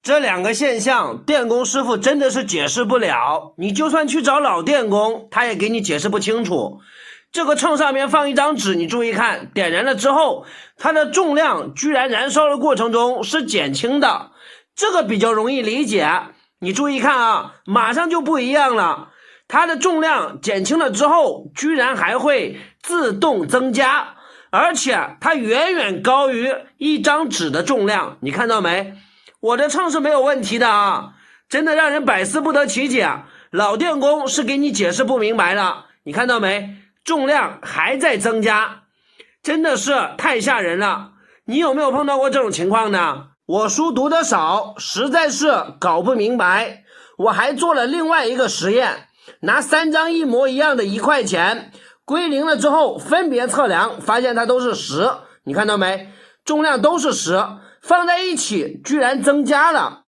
这两个现象，电工师傅真的是解释不了。你就算去找老电工，他也给你解释不清楚。这个秤上面放一张纸，你注意看，点燃了之后，它的重量居然燃烧的过程中是减轻的，这个比较容易理解。你注意看啊，马上就不一样了。它的重量减轻了之后，居然还会自动增加，而且它远远高于一张纸的重量。你看到没？我的秤是没有问题的啊，真的让人百思不得其解。老电工是给你解释不明白了，你看到没？重量还在增加，真的是太吓人了。你有没有碰到过这种情况呢？我书读得少，实在是搞不明白。我还做了另外一个实验，拿3张一模一样的1块钱，归零了之后分别测量，发现它都是10，你看到没？重量都是10，放在一起居然增加了。